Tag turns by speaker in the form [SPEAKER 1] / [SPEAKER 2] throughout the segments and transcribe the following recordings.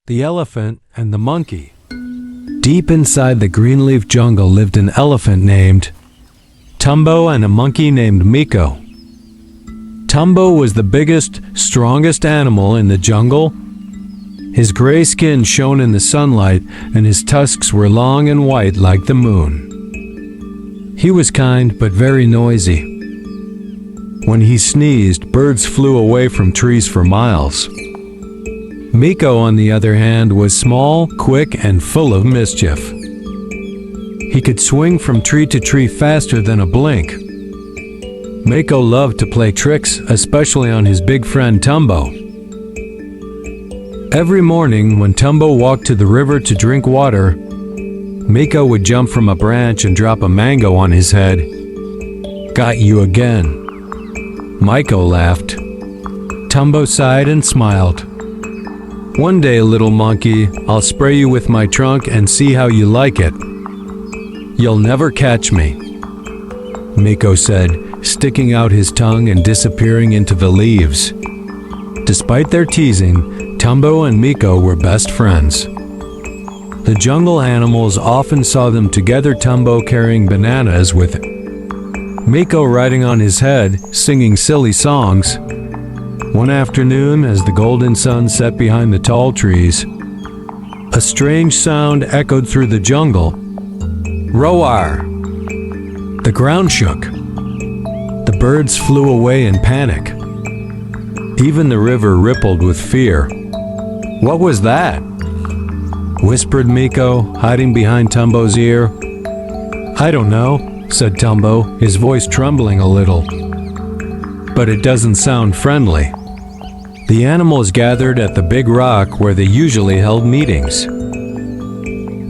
[SPEAKER 1] The Elephant and the Monkey. Deep inside the green-leaf jungle lived an elephant named Tumbo and a monkey named Miko. Tumbo was the biggest, strongest animal in the jungle. His gray skin shone in the sunlight, and his tusks were long and white like the moon. He was kind but very noisy. When he sneezed, birds flew away from trees for miles. Miko, on the other hand, was small, quick, and full of mischief. He could swing from tree to tree faster than a blink. Miko loved to play tricks, especially on his big friend Tumbo. Every morning, when Tumbo walked to the river to drink water, Miko would jump from a branch and drop a mango on his head. "Got you again." Miko laughed. Tumbo sighed and smiled. "One day, little monkey, I'll spray you with my trunk and see how you like it. You'll never catch me," Miko said, sticking out his tongue and disappearing into the leaves. Despite their teasing, Tumbo and Miko were best friends. The jungle animals often saw them together, Tumbo carrying bananas with Miko riding on his head, singing silly songs. One afternoon, as the golden sun set behind the tall trees, a strange sound echoed through the jungle. Roar! The ground shook. The birds flew away in panic. Even the river rippled with fear. "What was that?" whispered Miko, hiding behind Tumbo's ear. "I don't know," said Tumbo, his voice trembling a little. "But it doesn't sound friendly." The animals gathered at the big rock where they usually held meetings.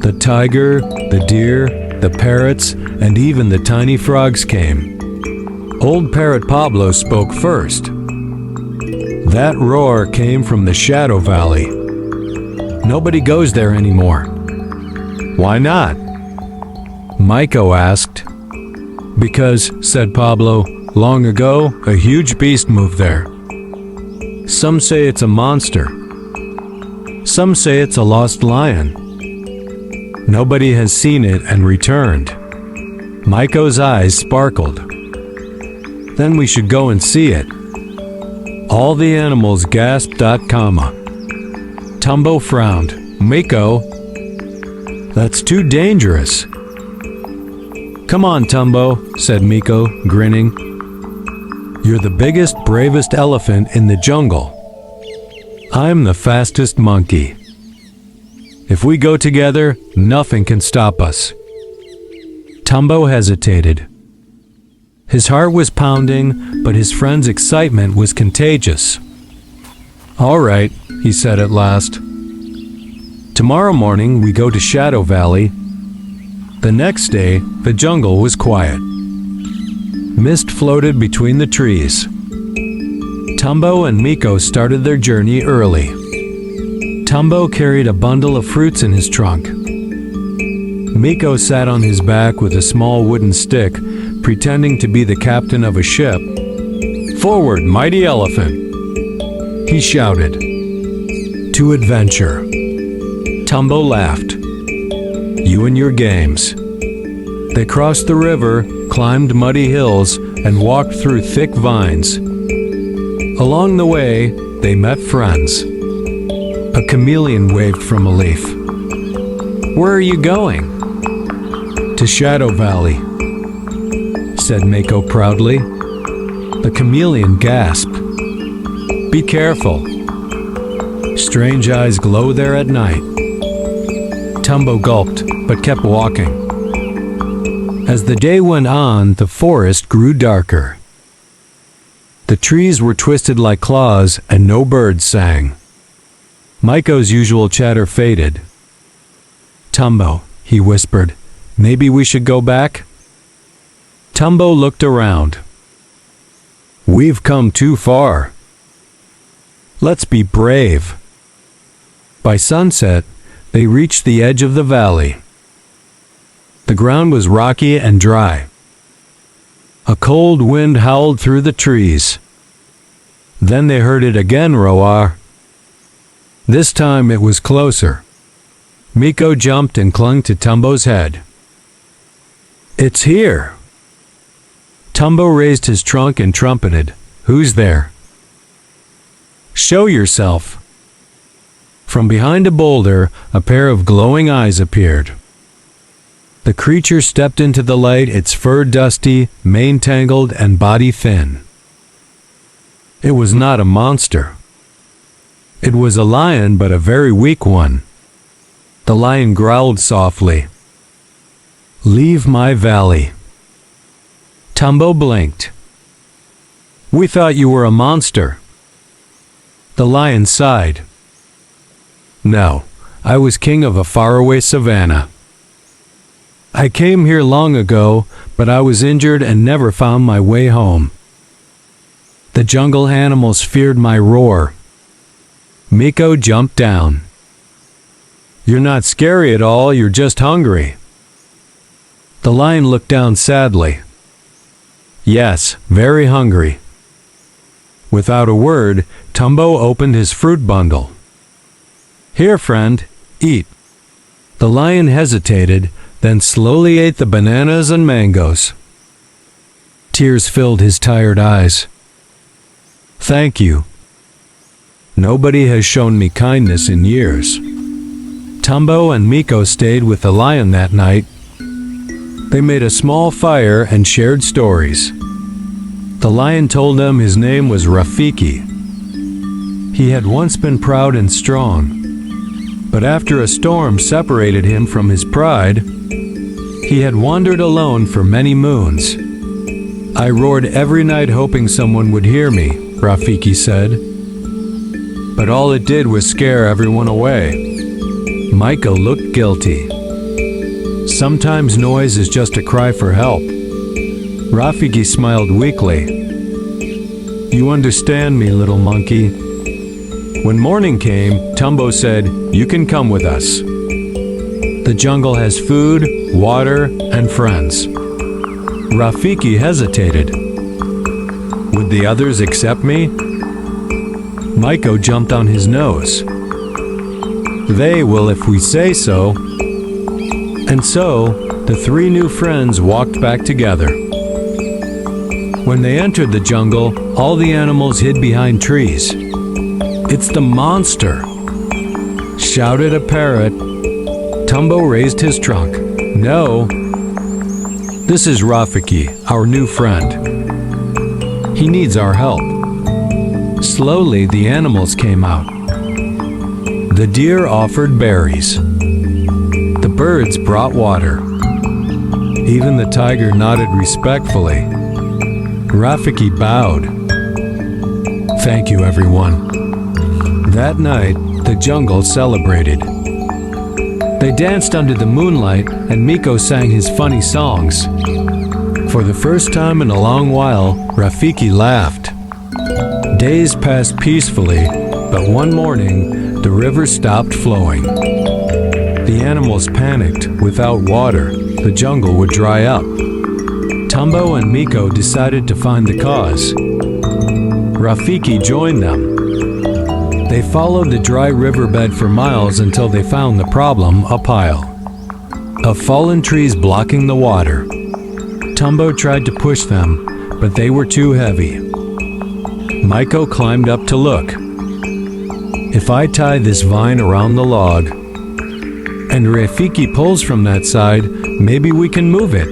[SPEAKER 1] The tiger, the deer, the parrots, and even the tiny frogs came. Old Parrot Pablo spoke first. That roar came from the Shadow Valley. Nobody goes there anymore. "Why not?" Miko asked. "Because," said Pablo, "long ago, a huge beast moved there. Some say it's a monster. Some say it's a lost lion. Nobody has seen it and returned." Miko's eyes sparkled. "Then we should go and see it." All the animals gasped. Tumbo frowned. "Miko, that's too dangerous." "Come on, Tumbo," said Miko, grinning. "You're the biggest, bravest elephant in the jungle. I'm the fastest monkey. If we go together, nothing can stop us." Tumbo hesitated. His heart was pounding, but his friend's excitement was contagious. "All right," he said at last. "Tomorrow morning we go to Shadow Valley." The next day, the jungle was quiet. Mist floated between the trees. Tumbo and Miko started their journey early. Tumbo carried a bundle of fruits in his trunk. Miko sat on his back with a small wooden stick, pretending to be the captain of a ship. "Forward, mighty elephant!" he shouted. "To adventure." Tumbo laughed. "You and your games." They crossed the river, climbed muddy hills, and walked through thick vines. Along the way, they met friends. A chameleon waved from a leaf. "Where are you going?" "To Shadow Valley," said Miko proudly. The chameleon gasped. "Be careful. Strange eyes glow there at night." Tumbo gulped, but kept walking. As the day went on, the forest grew darker. The trees were twisted like claws, and no birds sang. Miko's usual chatter faded. "Tumbo," he whispered, "maybe we should go back?" Tumbo looked around. "We've come too far. Let's be brave." By sunset, they reached the edge of the valley. The ground was rocky and dry. A cold wind howled through the trees. Then they heard it again roar. This time it was closer. Miko jumped and clung to Tumbo's head. "It's here!" Tumbo raised his trunk and trumpeted, "Who's there?" "Show yourself." From behind a boulder, a pair of glowing eyes appeared. The creature stepped into the light, its fur dusty, mane tangled, and body thin. It was not a monster. It was a lion, but a very weak one. The lion growled softly. "Leave my valley." Tumbo blinked. "We thought you were a monster." The lion sighed. "No, I was king of a faraway savanna. I came here long ago, but I was injured and never found my way home. The jungle animals feared my roar." Miko jumped down. "You're not scary at all, you're just hungry." The lion looked down sadly. "Yes, very hungry." Without a word, Tumbo opened his fruit bundle. "Here, friend, eat." The lion hesitated, then slowly ate the bananas and mangoes. Tears filled his tired eyes. "Thank you. Nobody has shown me kindness in years." Tumbo and Miko stayed with the lion that night. They made a small fire and shared stories. The lion told them his name was Rafiki. He had once been proud and strong, but after a storm separated him from his pride, he had wandered alone for many moons. "I roared every night hoping someone would hear me," Rafiki said. "But all it did was scare everyone away." Miko looked guilty. "Sometimes noise is just a cry for help." Rafiki smiled weakly. "You understand me, little monkey." When morning came, Tumbo said, "You can come with us. The jungle has food, water, and friends." Rafiki hesitated. "Would the others accept me?" Miko jumped on his nose. "They will if we say so." And so, the three new friends walked back together. When they entered the jungle, all the animals hid behind trees. "It's the monster!" shouted a parrot. Tumbo raised his trunk. "No, this is Rafiki, our new friend. He needs our help." Slowly, the animals came out. The deer offered berries. The birds brought water. Even the tiger nodded respectfully. Rafiki bowed. "Thank you, everyone." That night, the jungle celebrated. They danced under the moonlight, and Miko sang his funny songs. For the first time in a long while, Rafiki laughed. Days passed peacefully, but one morning, the river stopped flowing. The animals panicked. Without water, the jungle would dry up. Tumbo and Miko decided to find the cause. Rafiki joined them. They followed the dry riverbed for miles until they found the problem, a pile of fallen trees blocking the water. Tumbo tried to push them, but they were too heavy. Miko climbed up to look. "If I tie this vine around the log, and Rafiki pulls from that side, maybe we can move it."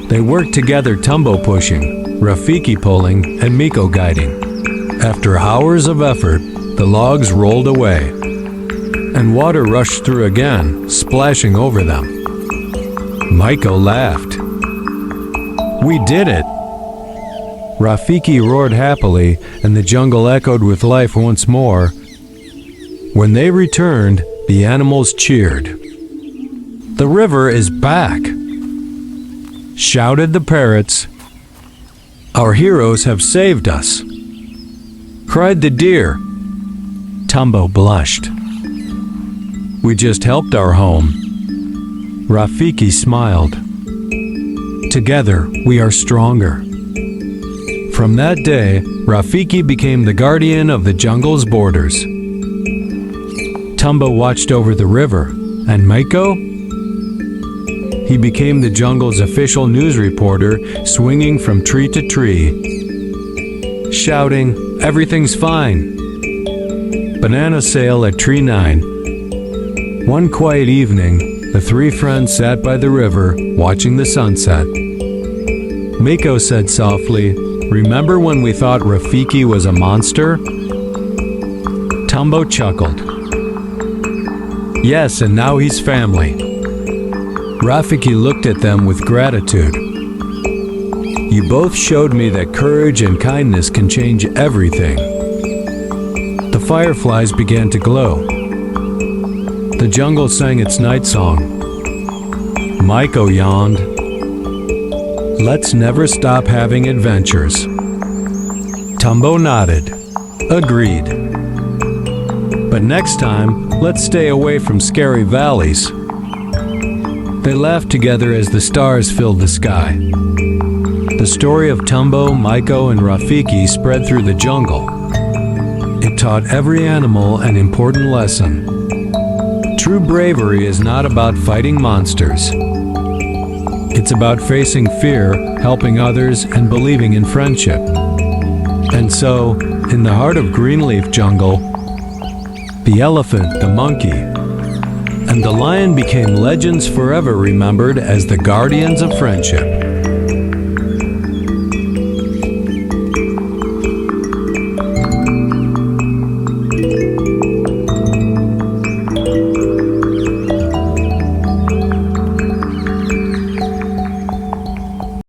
[SPEAKER 1] They worked together, Tumbo pushing, Rafiki pulling, and Miko guiding. After hours of effort, the logs rolled away, and water rushed through again, splashing over them. Miko laughed. "We did it!" Rafiki roared happily, and the jungle echoed with life once more. When they returned, the animals cheered. "The river is back!" shouted the parrots. "Our heroes have saved us!" cried the deer. Tumbo blushed. "We just helped our home." Rafiki smiled. "Together, we are stronger." From that day, Rafiki became the guardian of the jungle's borders. Tumbo watched over the river, and Miko? He became the jungle's official news reporter, swinging from tree to tree, shouting, "Everything's fine." Banana sail at tree 9. One quiet evening, the three friends sat by the river, watching the sunset. Miko said softly, "Remember when we thought Rafiki was a monster?" Tumbo chuckled. "Yes, and now he's family." Rafiki looked at them with gratitude. "You both showed me that courage and kindness can change everything." The fireflies began to glow. The jungle sang its night song. Miko yawned. "Let's never stop having adventures." Tumbo nodded. "Agreed. But next time, let's stay away from scary valleys." They laughed together as the stars filled the sky. The story of Tumbo, Miko, and Rafiki spread through the jungle. It taught every animal an important lesson. True bravery is not about fighting monsters. It's about facing fear, helping others, and believing in friendship. And so, in the heart of Greenleaf Jungle, the elephant, the monkey, and the lion became legends forever remembered as the guardians of friendship.